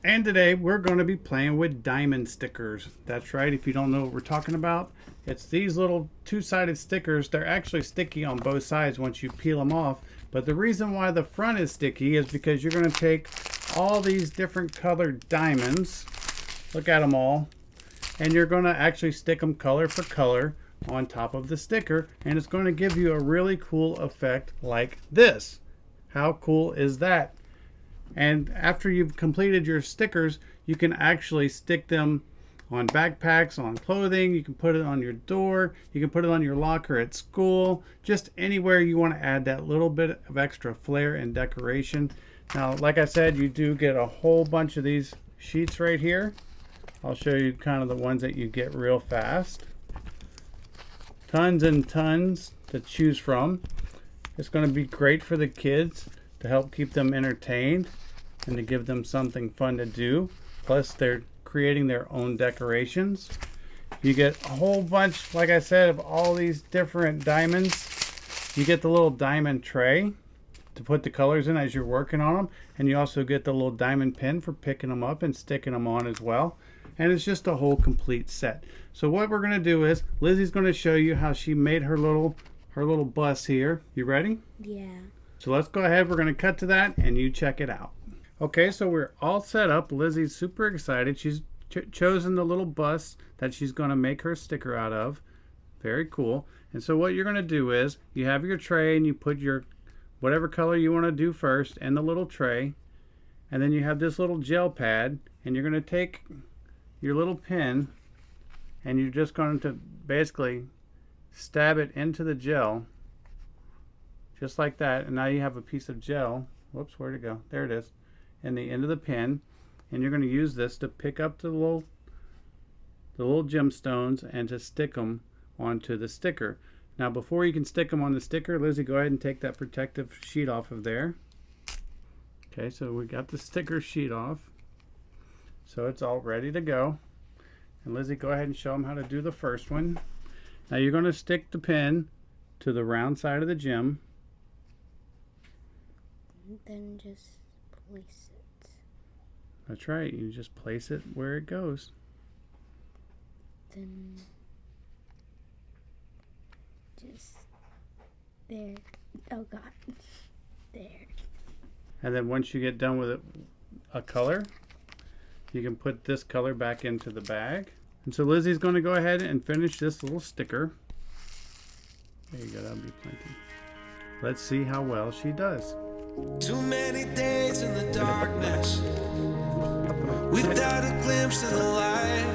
And today we're going to be playing with diamond stickers. That's right, if you don't know what we're talking about, it's these little two-sided stickers. They're actually sticky on both sides once you peel them off. But the reason why the front is sticky is because you're going to take all these different colored diamonds, look at them all, and you're going to actually stick them color for color on top of the sticker, and it's going to give you a really cool effect like this. How cool is that? And after you've completed your stickers, you can actually stick them on backpacks, on clothing. You can put it on your door. You can put it on your locker at school. Just anywhere you want to add that little bit of extra flair and decoration. Now, like I said, you do get a whole bunch of these sheets right here. I'll show you kind of the ones that you get real fast. Tons and tons to choose from. It's going to be great for the kids to help keep them entertained and to give them something fun to do. Plus, they're creating their own decorations. You get a whole bunch, like I said, of all these different diamonds. You get the little diamond tray to put the colors in as you're working on them, and you also get the little diamond pin for picking them up and sticking them on as well. And it's just a whole complete set. So what we're going to do is Lizzie's going to show you how she made her little bus here. You ready? Yeah. So let's go ahead. We're going to cut to that and you check it out. Okay, so we're all set up. Lizzie's super excited. She's chosen the little bus that she's going to make her sticker out of. Very cool. And so what you're going to do is you have your tray and you put your whatever color you want to do first in the little tray. And then you have this little gel pad, and you're going to take your little pin and you're just going to basically stab it into the gel just like that. And now you have a piece of gel. Whoops, where'd it go? There it is. In the end of the pin, and you're going to use this to pick up the little gemstones and to stick them onto the sticker. Now before you can stick them on the sticker, Lizzie, go ahead and take that protective sheet off of there. Okay, so we got the sticker sheet off. So it's all ready to go. And Lizzie, go ahead and show them how to do the first one. Now you're going to stick the pin to the round side of the gem. Then just place it. That's right. You just place it where it goes. Then just there. Oh God. There. And then once you get done with a color, you can put this color back into the bag. And so Lizzie's going to go ahead and finish this little sticker. There you go, that'll be plenty. Let's see how well she does. Too many days in the darkness without a glimpse of the light.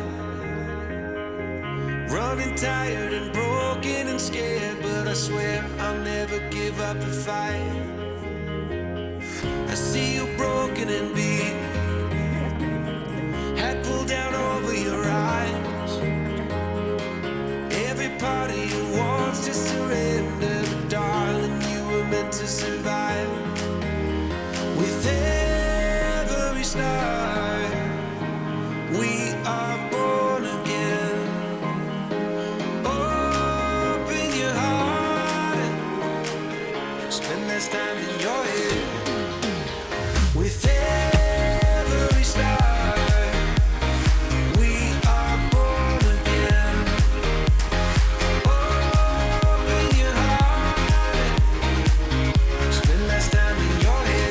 Running tired and broken and scared, but I swear I'll never give up the fight. I see you broken and beat, head pulled down over your eyes. Every part of you wants to surrender, but darling, you were meant to survive. With every star, we are born again. Open your heart, spend less time in your head. With every star, we are born again. Open your heart, spend less time in your head.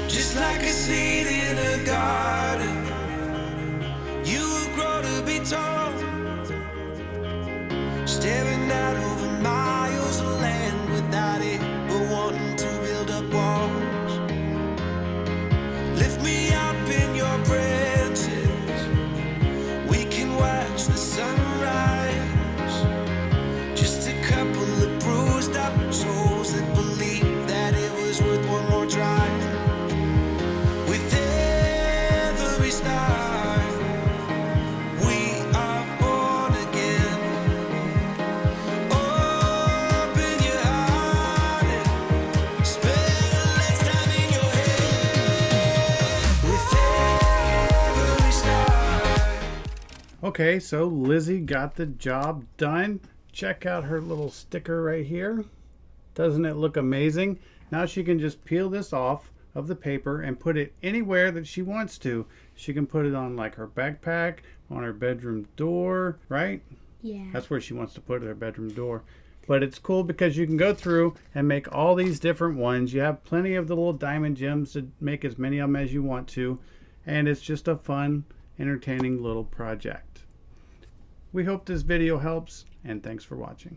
Just like a seed in a garden, you will grow to be tall, staring out over miles of land without it, but wanting to build up walls. Lift me up in your branches, we can watch the sunrise. Just a couple of bruised up souls that believe that it was worth one more try. With Okay, so Lizzie got the job done. Check out her little sticker right here. Doesn't it look amazing? Now she can just peel this off of the paper and put it anywhere that she wants to. She can put it on like her backpack, on her bedroom door, right? Yeah. That's where she wants to put it, her bedroom door. But it's cool because you can go through and make all these different ones. You have plenty of the little diamond gems to make as many of them as you want to. And it's just a fun, entertaining little project. We hope this video helps, and thanks for watching.